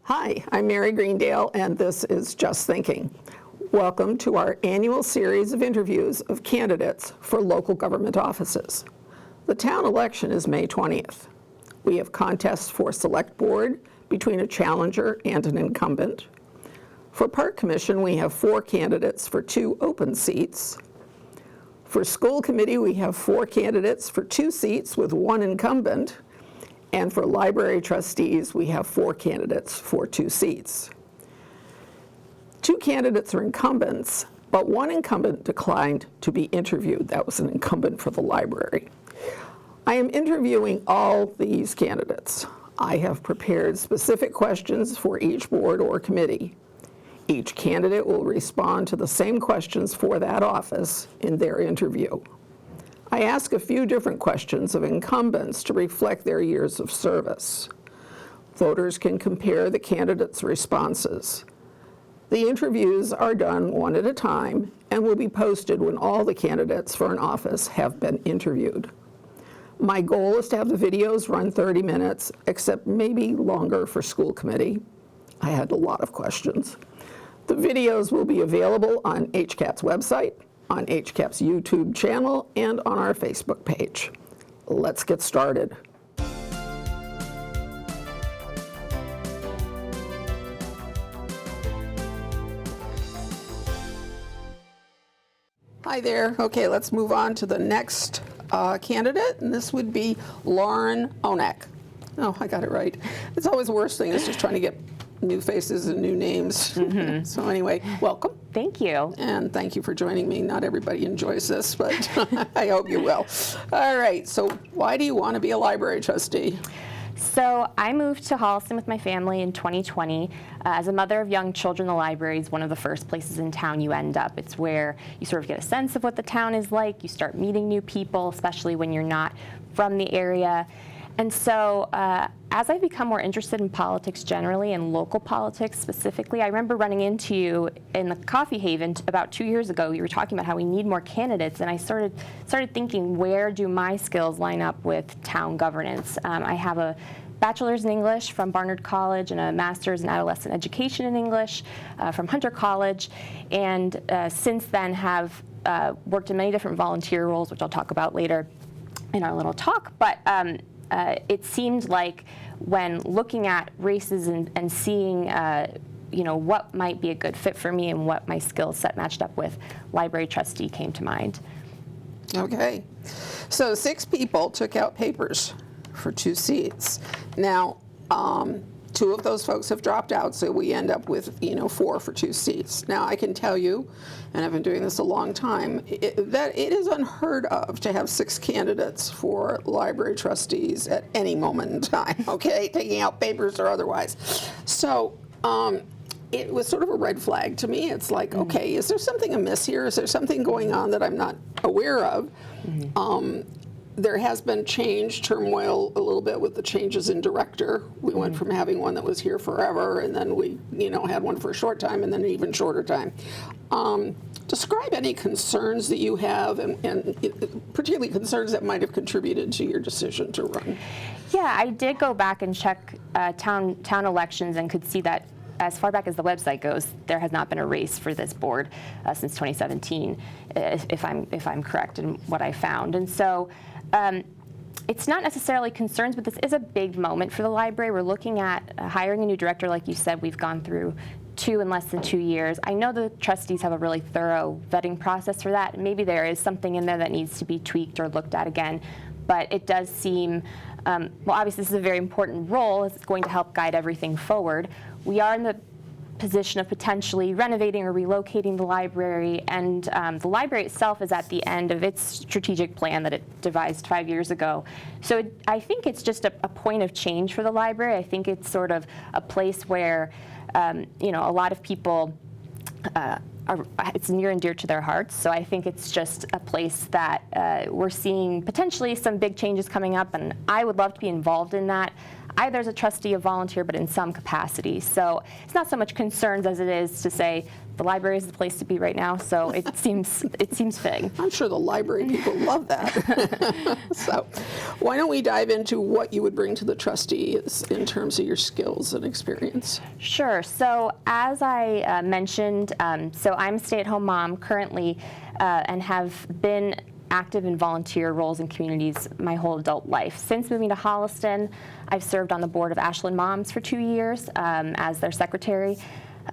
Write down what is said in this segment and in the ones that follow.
Hi, I'm Mary Greendale, and this is Just Thinking. Welcome to our annual series of interviews of candidates for local government offices. The town election is May 20th. We have contests for select board between a challenger and an incumbent. For park commission, we have 4 candidates for 2 open seats. For school committee, we have 4 candidates for 2 seats with 1 incumbent. And for library trustees, we have 4 candidates for 2 seats. 2 candidates are incumbents, but 1 incumbent declined to be interviewed. That was an incumbent for the library. I am interviewing all these candidates. I have prepared specific questions for each board or committee. Each candidate will respond to the same questions for that office in their interview. I ask a few different questions of incumbents to reflect their years of service. Voters can compare the candidates' responses. The interviews are done one at a time and will be posted when all the candidates for an office have been interviewed. My goal is to have the videos run 30 minutes, except maybe longer for school committee. I had a lot of questions. The videos will be available on HCAP's website, on HCAP's YouTube channel, and on our Facebook page. Let's get started. Hi there. Okay, let's move on to the next candidate, and this would be Lauren Onak. Oh, I got it right. It's always the worst thing is just trying to get new faces and new names. Mm-hmm. So anyway, welcome. Thank you. And thank you for joining me. Not everybody enjoys this, but I hope you will. All right, so why do you want to be a library trustee? So I moved to Holliston with my family in 2020. As a mother of young children, the library is one of the first places in town you end up. It's where you sort of get a sense of what the town is like. You start meeting new people, especially when you're not from the area. And so as I've become more interested in politics generally and local politics specifically, I remember running into you in the Coffee Haven about 2 years ago. You were talking about how we need more candidates, and I started thinking, where do my skills line up with town governance? I have a bachelor's in English from Barnard College and a master's in adolescent education in English from Hunter College, and since then have worked in many different volunteer roles, which I'll talk about later in our little talk. But it seemed like when looking at races and seeing what might be a good fit for me and what my skill set matched up with, library trustee came to mind. Okay, so 6 people took out papers for 2 seats. Now, 2 of those folks have dropped out, so we end up with 4 for 2 seats. Now, I can tell you, and I've been doing this a long time, that it is unheard of to have 6 candidates for library trustees at any moment in time, okay, taking out papers or otherwise. So it was sort of a red flag to me. It's like, okay, is there something amiss here? Is there something going on that I'm not aware of? There has been turmoil a little bit with the changes in director. We went from having one that was here forever, and then we, had one for a short time, and then an even shorter time. Describe any concerns that you have, and particularly concerns that might have contributed to your decision to run. Yeah, I did go back and check town elections and could see that as far back as the website goes, there has not been a race for this board since 2017, if I'm correct in what I found. And so it's not necessarily concerns, but this is a big moment for the library. We're looking at hiring a new director. Like you said, we've gone through 2 in less than 2 years. I know the trustees have a really thorough vetting process for that. Maybe there is something in there that needs to be tweaked or looked at again, but it does seem, well, obviously this is a very important role. It's going to help guide everything forward. We are in the position of potentially renovating or relocating the library, and the library itself is at the end of its strategic plan that it devised 5 years ago. So I think it's just a point of change for the library. I think it's sort of a place where a lot of people it's near and dear to their hearts. So I think it's just a place that we're seeing potentially some big changes coming up, and I would love to be involved in that. either as a trustee or volunteer, but in some capacity. So it's not so much concerns as it is to say the library is the place to be right now. So it seems fitting. I'm sure the library people love that. So why don't we dive into what you would bring to the trustees in terms of your skills and experience? Sure. So as I mentioned, so I'm a stay-at-home mom currently and have been active in volunteer roles in communities my whole adult life. Since moving to Holliston, I've served on the board of Ashland Moms for 2 years as their secretary.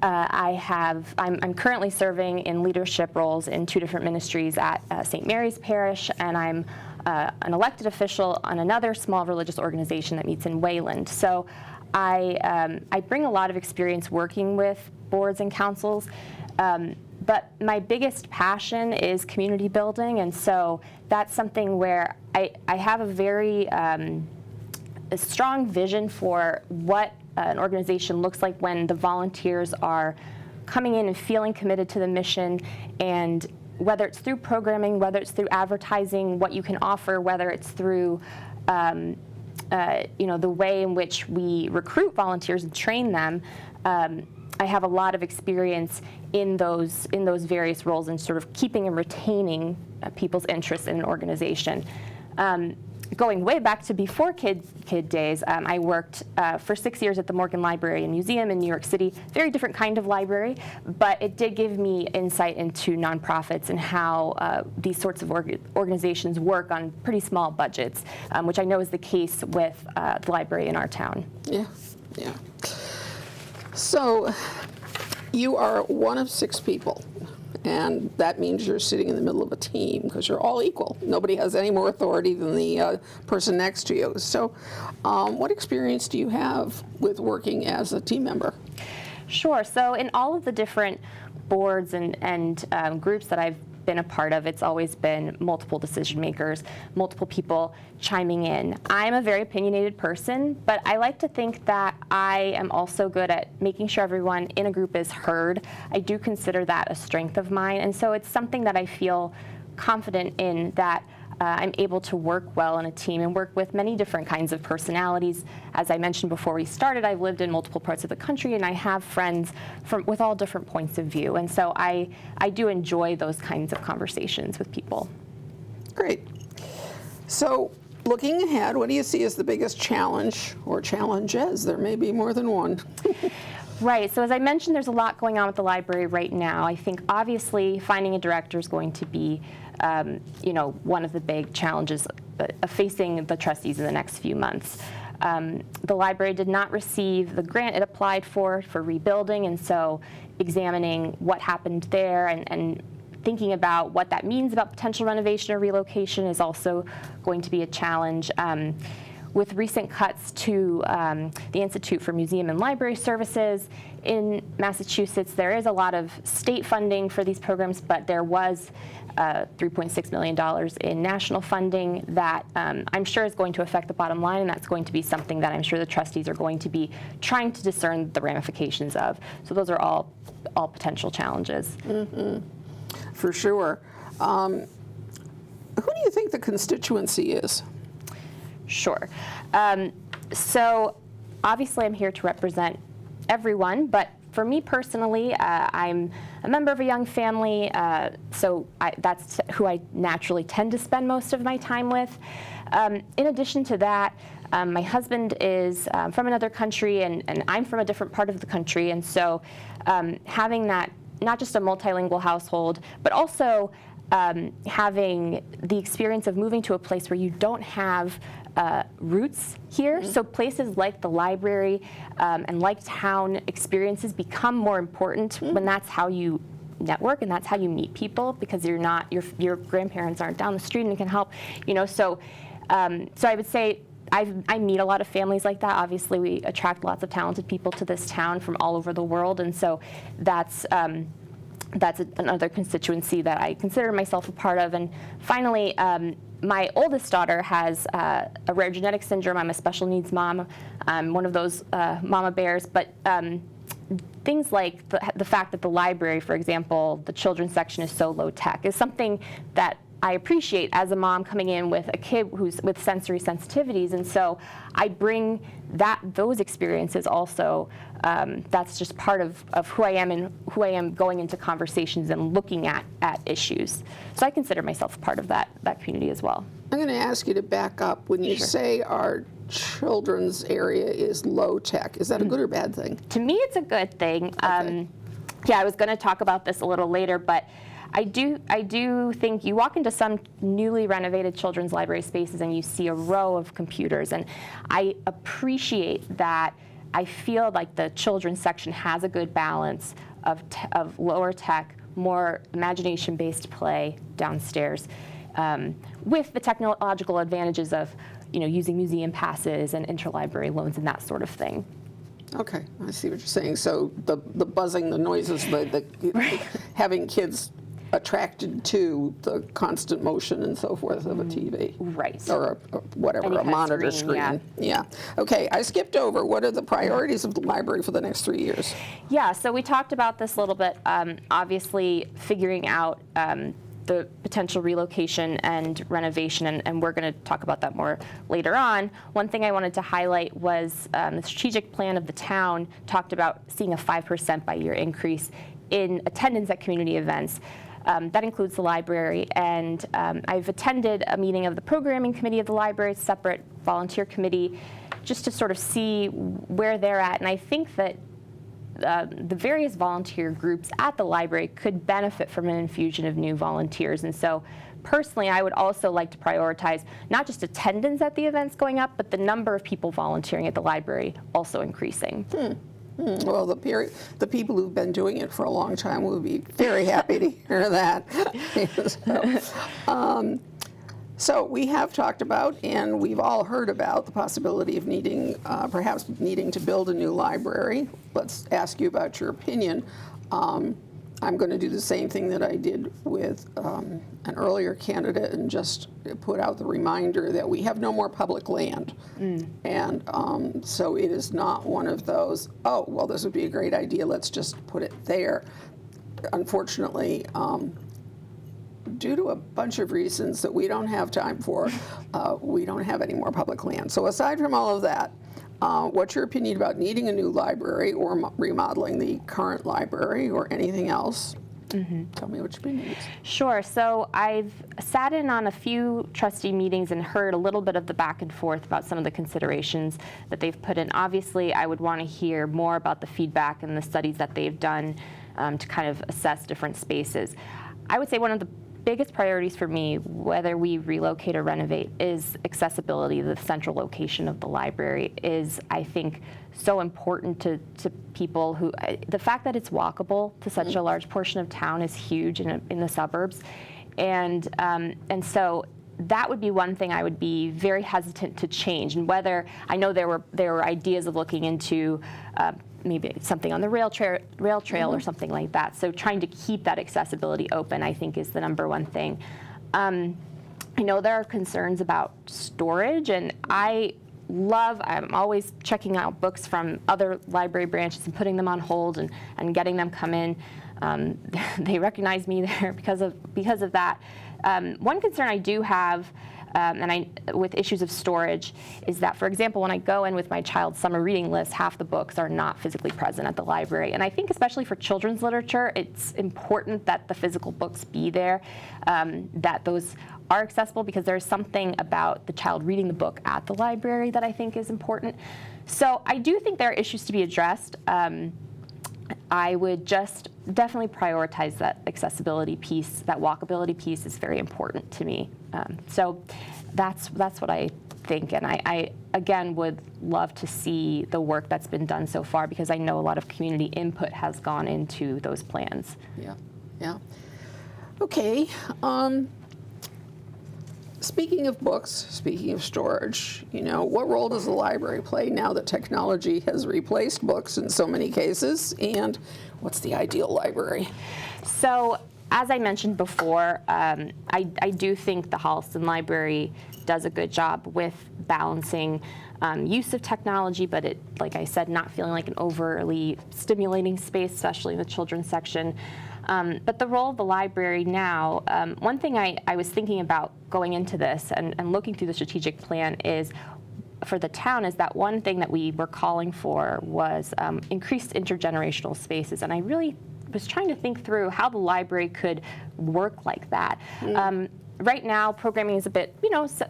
I'm currently serving in leadership roles in 2 different ministries at St. Mary's Parish, and I'm an elected official on another small religious organization that meets in Wayland. So I bring a lot of experience working with boards and councils, but my biggest passion is community building, and so that's something where I have a very a strong vision for what an organization looks like when the volunteers are coming in and feeling committed to the mission, and whether it's through programming, whether it's through advertising, what you can offer, whether it's through the way in which we recruit volunteers and train them. I have a lot of experience in those various roles and sort of keeping and retaining people's interest in an organization. Going way back to before kid days, I worked for 6 years at the Morgan Library and Museum in New York City. Very different kind of library, but it did give me insight into nonprofits and how these sorts of organizations work on pretty small budgets, which I know is the case with the library in our town. Yeah. So you are one of 6 people. And that means you're sitting in the middle of a team because you're all equal. Nobody has any more authority than the person next to you. So what experience do you have with working as a team member? Sure. So in all of the different boards and groups that I've been a part of, it's always been multiple decision makers, multiple people chiming in. I'm a very opinionated person, but I like to think that I am also good at making sure everyone in a group is heard. I do consider that a strength of mine, and so it's something that I feel confident in, that I'm able to work well in a team and work with many different kinds of personalities. As I mentioned before we started, I've lived in multiple parts of the country, and I have friends with all different points of view. And so I do enjoy those kinds of conversations with people. Great. So looking ahead, what do you see as the biggest challenge or challenges? There may be more than one. Right. So as I mentioned, there's a lot going on with the library right now. I think obviously finding a director is going to be one of the big challenges facing the trustees in the next few months. The library did not receive the grant it applied for rebuilding, and so examining what happened there and thinking about what that means about potential renovation or relocation is also going to be a challenge. With recent cuts to the Institute for Museum and Library Services in Massachusetts, there is a lot of state funding for these programs, but there was $3.6 million in national funding that I'm sure is going to affect the bottom line, and that's going to be something that I'm sure the trustees are going to be trying to discern the ramifications of. So those are all potential challenges. Mm-hmm. For sure. Who do you think the constituency is? Sure. So obviously I'm here to represent everyone, but for me personally, I'm a member of a young family, so that's who I naturally tend to spend most of my time with. In addition to that, my husband is from another country, and I'm from a different part of the country, and so having that, not just a multilingual household, but also having the experience of moving to a place where you don't have roots here. Mm-hmm. So places like the library and like town experiences become more important when that's how you network and that's how you meet people, because your grandparents aren't down the street and can help, So I would say I meet a lot of families like that. Obviously, we attract lots of talented people to this town from all over the world, and so that's another constituency that I consider myself a part of. And finally, my oldest daughter has a rare genetic syndrome. I'm a special needs mom. I'm one of those mama bears. But things like the fact that the library, for example, the children's section is so low tech, is something that I appreciate as a mom coming in with a kid who's with sensory sensitivities, and so I bring those experiences also. That's just part of who I am and who I am going into conversations and looking at issues. So I consider myself part of that community as well. I'm going to ask you to back up. When you say our children's area is low tech, is that a good or bad thing? To me, it's a good thing. Okay. Yeah, I was going to talk about this a little later, but I do think you walk into some newly renovated children's library spaces and you see a row of computers, and I appreciate that. I feel like the children's section has a good balance of lower tech, more imagination-based play downstairs, with the technological advantages of using museum passes and interlibrary loans and that sort of thing. Okay, I see what you're saying. So the buzzing, the noises, having kids attracted to the constant motion and so forth of a TV. Right. Or whatever, Any a kind of monitor screen, screen. Yeah. Okay, I skipped over. What are the priorities of the library for the next 3 years? Yeah, so we talked about this a little bit. Obviously, figuring out the potential relocation and renovation, and we're going to talk about that more later on. One thing I wanted to highlight was the strategic plan of the town talked about seeing a 5% by year increase in attendance at community events. That includes the library, and I've attended a meeting of the programming committee of the library, separate volunteer committee, just to sort of see where they're at. And I think that the various volunteer groups at the library could benefit from an infusion of new volunteers. And so personally, I would also like to prioritize not just attendance at the events going up, but the number of people volunteering at the library also increasing. Well, the people who've been doing it for a long time will be very happy to hear that. So we have talked about, and we've all heard about, the possibility of perhaps needing to build a new library. Let's ask you about your opinion. I'm going to do the same thing that I did with an earlier candidate and just put out the reminder that we have no more public land. And so it is not one of those, oh, well, this would be a great idea, let's just put it there. Unfortunately, due to a bunch of reasons that we don't have time for, we don't have any more public land. So aside from all of that, what's your opinion about needing a new library or remodeling the current library or anything else? Tell me what your opinion is. Sure. So I've sat in on a few trustee meetings and heard a little bit of the back and forth about some of the considerations that they've put in. Obviously, I would want to hear more about the feedback and the studies that they've done to kind of assess different spaces. I would say one of the biggest priorities for me, whether we relocate or renovate, is accessibility. The central location of the library is, I think, so important to people who, the fact that it's walkable to such a large portion of town is huge in the suburbs. And so that would be one thing I would be very hesitant to change. And whether, I know there were ideas of looking into maybe something on the rail trail or something like that. So trying to keep that accessibility open, I think, is the number one thing. I know there are concerns about storage, and I'm always checking out books from other library branches and putting them on hold and getting them come in. They recognize me there because of that. One concern I do have, with issues of storage, is that, for example, when I go in with my child's summer reading list, half the books are not physically present at the library. And I think especially for children's literature, it's important that the physical books be there, that those are accessible, because there's something about the child reading the book at the library that I think is important. So I do think there are issues to be addressed. I would just definitely prioritize that accessibility piece. That walkability piece is very important to me. So that's what I think, and I again would love to see the work that's been done so far, because I know a lot of community input has gone into those plans. Yeah. Okay. Speaking of books, speaking of storage, what role does the library play now that technology has replaced books in so many cases? And what's the ideal library? So, as I mentioned before, I do think the Holliston Library does a good job with balancing use of technology, but like I said, not feeling like an overly stimulating space, especially in the children's section. But the role of the library now, one thing I was thinking about going into this and looking through the strategic plan is, for the town, is that one thing that we were calling for was increased intergenerational spaces. And I really was trying to think through how the library could work like that. Right now, programming is a bit,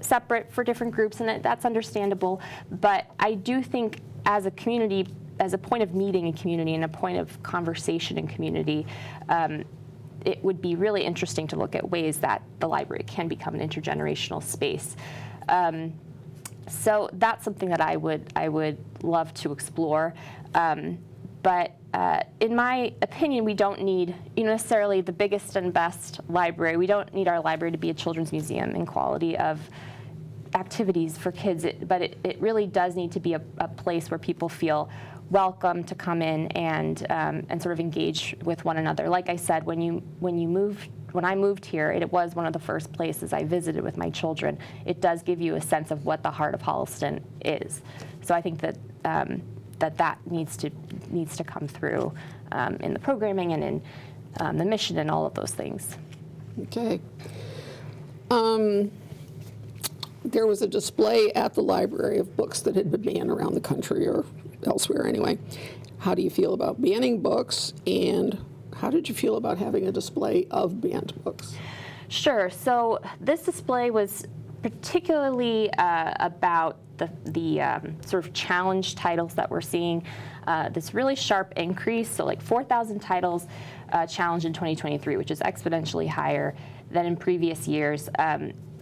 separate for different groups, and that's understandable. But I do think as a community, as a point of meeting in community and a point of conversation in community, it would be really interesting to look at ways that the library can become an intergenerational space. So that's something that I would love to explore. But in my opinion, we don't need necessarily the biggest and best library. We don't need our library to be a children's museum in quality of activities for kids, but it really does need to be a place where people feel welcome to come in and sort of engage with one another. Like I said, when I moved here, it was one of the first places I visited with my children. It does give you a sense of what the heart of Holliston is. So I think that that needs to come through in the programming and in the mission and all of those things. Okay. There was a display at the library of books that had been banned around the country, or elsewhere anyway. How do you feel about banning books, and how did you feel about having a display of banned books? Sure. So this display was particularly about the sort of challenge titles that we're seeing. This really sharp increase, so like 4,000 titles challenged in 2023, which is exponentially higher than in previous years,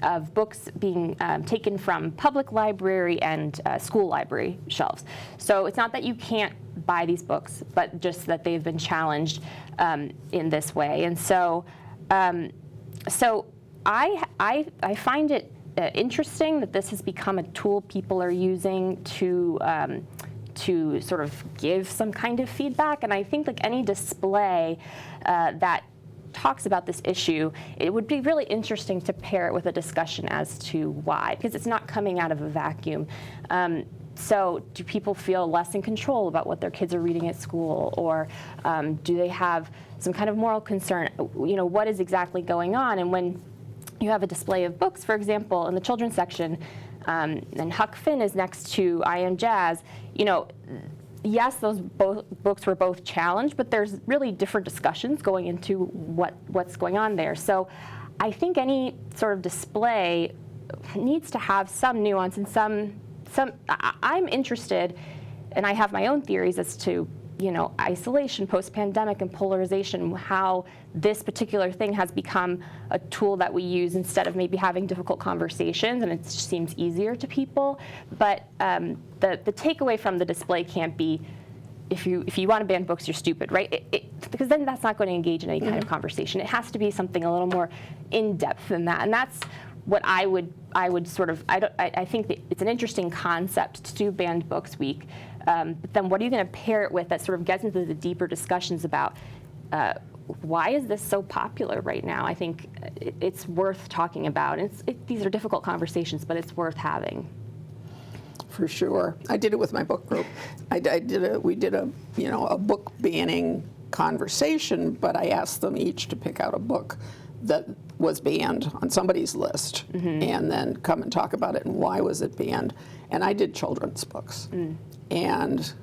of books being taken from public library and school library shelves. So it's not that you can't buy these books, but just that they've been challenged in this way. And so, I find it interesting that this has become a tool people are using to sort of give some kind of feedback. And I think like any display that talks about this issue, it would be really interesting to pair it with a discussion as to why, because it's not coming out of a vacuum. So do people feel less in control about what their kids are reading at school, or do they have some kind of moral concern? What is exactly going on? And when you have a display of books, for example, in the children's section, and Huck Finn is next to I Am Jazz, yes, those books were both challenged, but there's really different discussions going into what's going on there. So I think any sort of display needs to have some nuance and some. I'm interested, and I have my own theories as to isolation, post-pandemic, and polarization, how this particular thing has become a tool that we use instead of maybe having difficult conversations, and it just seems easier to people. But the takeaway from the display can't be, if you want to ban books, you're stupid, right? Because then that's not going to engage in any kind of conversation. It has to be something a little more in-depth than that, and that's what I would sort of, I think that it's an interesting concept to do Banned Books Week, but then what are you going to pair it with that sort of gets into the deeper discussions about why is this so popular right now? I think it's worth talking about. These are difficult conversations, but it's worth having. For sure. I did it with my book group. We did a book banning conversation, but I asked them each to pick out a book that was banned on somebody's list, and then come and talk about it and why was it banned. And I did children's books. And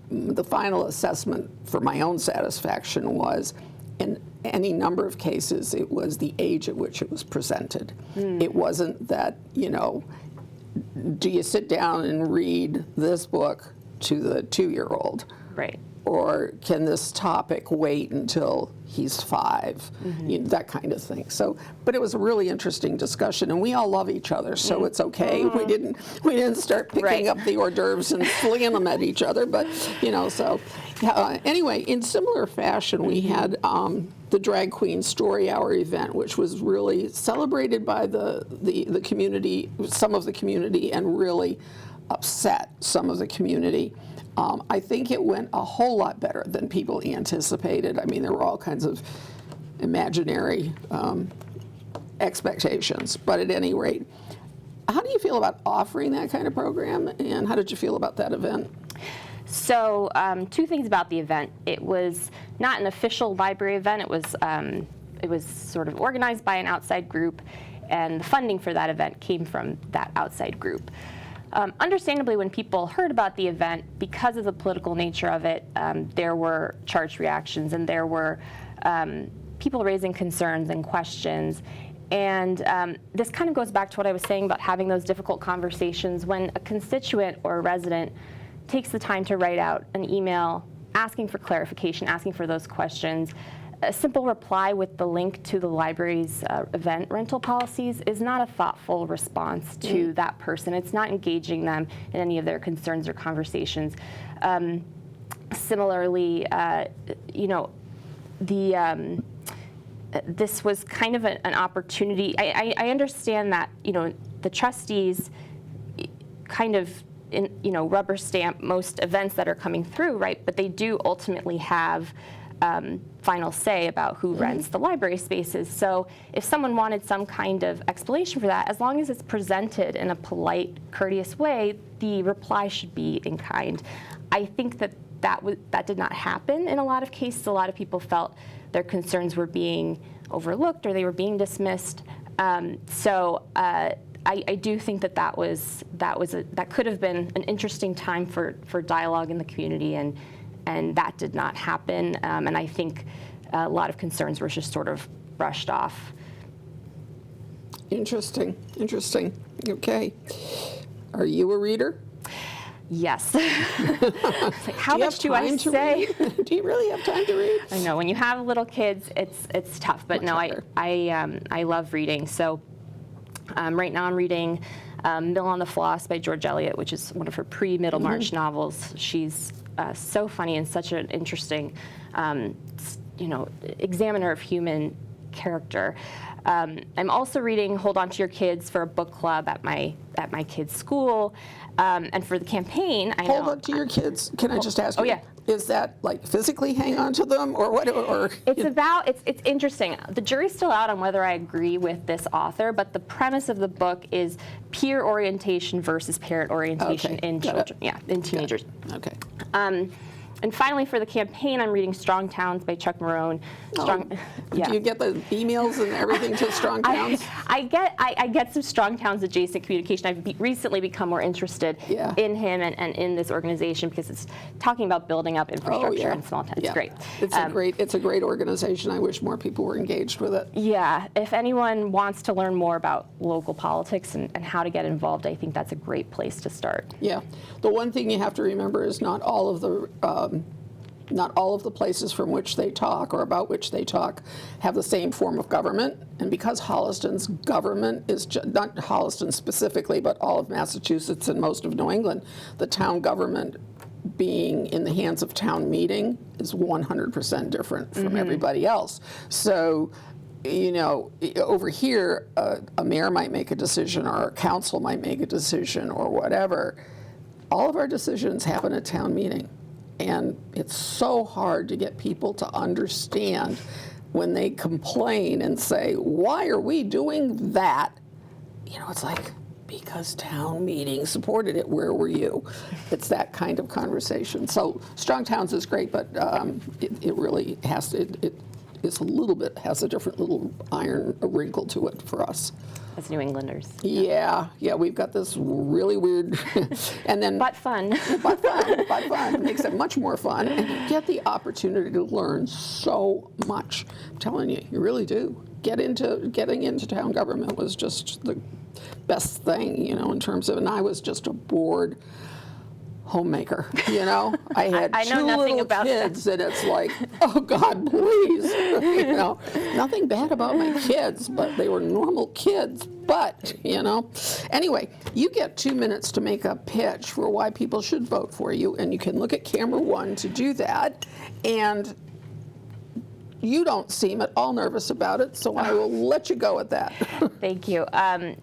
the final assessment for my own satisfaction was, in any number of cases, it was the age at which it was presented. It wasn't that, do you sit down and read this book to the 2-year-old? Right. Or can this topic wait until he's 5? That kind of thing. So, but it was a really interesting discussion, and we all love each other, so it's okay. We didn't start picking up the hors d'oeuvres and flinging them at each other. But so anyway, in similar fashion, we had the Drag Queen Story Hour event, which was really celebrated by the community, some of the community, and really upset some of the community. I think it went a whole lot better than people anticipated. I mean, there were all kinds of imaginary expectations. But at any rate, how do you feel about offering that kind of program, and how did you feel about that event? So two things about the event. It was not an official library event. It was sort of organized by an outside group, and the funding for that event came from that outside group. Understandably, when people heard about the event, because of the political nature of it, there were charged reactions, and there were people raising concerns and questions. And this kind of goes back to what I was saying about having those difficult conversations. When a constituent or a resident takes the time to write out an email asking for clarification, asking for those questions, a simple reply with the link to the library's event rental policies is not a thoughtful response to that person. It's not engaging them in any of their concerns or conversations. Similarly, this was kind of an opportunity. I understand that, the trustees kind of rubber stamp most events that are coming through, right? But they do ultimately have final say about who rents the library spaces. So if someone wanted some kind of explanation for that, as long as it's presented in a polite, courteous way, the reply should be in kind. I think that did not happen in a lot of cases. A lot of people felt their concerns were being overlooked or they were being dismissed. I do think that could have been an interesting time for dialogue in the community, and that did not happen. And I think a lot of concerns were just sort of brushed off. Interesting. Okay. Are you a reader? Yes. Like, how much do I say? Do you really have time to read? I know when you have little kids, it's tough. But no, I love reading. So right now I'm reading Mill on the Floss by George Eliot, which is one of her pre-Middlemarch novels. She's so funny and such an interesting, examiner of human character. I'm also reading Hold On to Your Kids for a book club at my kids' school. And for the campaign, Hold on to your kids. Can I just ask you? Oh, yeah. Is that like physically hang on to them or what? It's interesting. The jury's still out on whether I agree with this author, but the premise of the book is peer orientation versus parent orientation in children. Yeah, in teenagers. Okay. And finally, for the campaign, I'm reading Strong Towns by Chuck Marohn. Do you get the emails and everything to Strong Towns? I get some Strong Towns adjacent communication. I've recently become more interested in him and in this organization because it's talking about building up infrastructure in small towns. It's great. It's a great organization. I wish more people were engaged with it. Yeah. If anyone wants to learn more about local politics and how to get involved, I think that's a great place to start. Yeah. The one thing you have to remember is not all of the places from which they talk or about which they talk have the same form of government. And because Holliston's government is not Holliston specifically, but all of Massachusetts and most of New England, the town government being in the hands of town meeting is 100% different from everybody else. So, over here, a mayor might make a decision or a council might make a decision or whatever. All of our decisions happen at town meeting. And it's so hard to get people to understand when they complain and say, why are we doing that? It's like, because town meeting supported it, where were you? It's that kind of conversation. So Strong Towns is great, but it really has a different little iron wrinkle to it for us. As New Englanders. Yeah, we've got this really weird, and then but fun. but fun makes it much more fun, and you get the opportunity to learn so much. I'm telling you, you really do. Getting into town government was just the best thing, in terms of, and I was just a bored homemaker, I had two little kids, and it's like, oh God, please, nothing bad about my kids, but they were normal kids. But anyway, you get 2 minutes to make a pitch for why people should vote for you, and you can look at camera 1 to do that, and you don't seem at all nervous about it, so I will let you go at that. Thank you.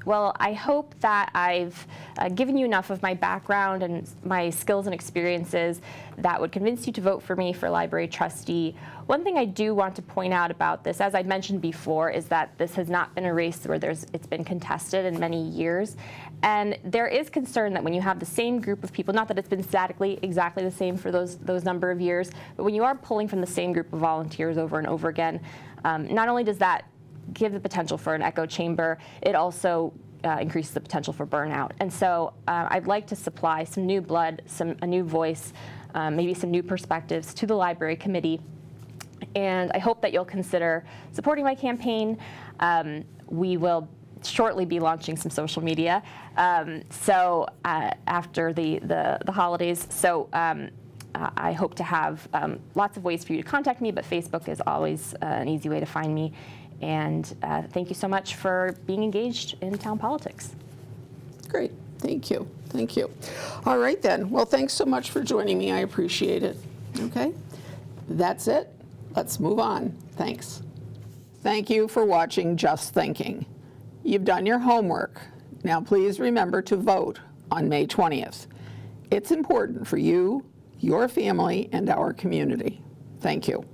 Well, I hope that I've given you enough of my background and my skills and experiences that would convince you to vote for me for library trustee. One thing I do want to point out about this, as I mentioned before, is that this has not been a race where it's been contested in many years. And there is concern that when you have the same group of people, not that it's been statically exactly the same for those number of years, but when you are pulling from the same group of volunteers over and over again, not only does that give the potential for an echo chamber, it also increases the potential for burnout. And so I'd like to supply some new blood, a new voice, maybe some new perspectives to the library committee. And I hope that you'll consider supporting my campaign. We will shortly be launching some social media after the holidays. So I hope to have lots of ways for you to contact me, but Facebook is always an easy way to find me. And thank you so much for being engaged in town politics. Great. Thank you. Thank you. All right, then. Well, thanks so much for joining me. I appreciate it. Okay. That's it. Let's move on. Thanks. Thank you for watching Just Thinking. You've done your homework. Now please remember to vote on May 20th. It's important for you, your family, and our community. Thank you.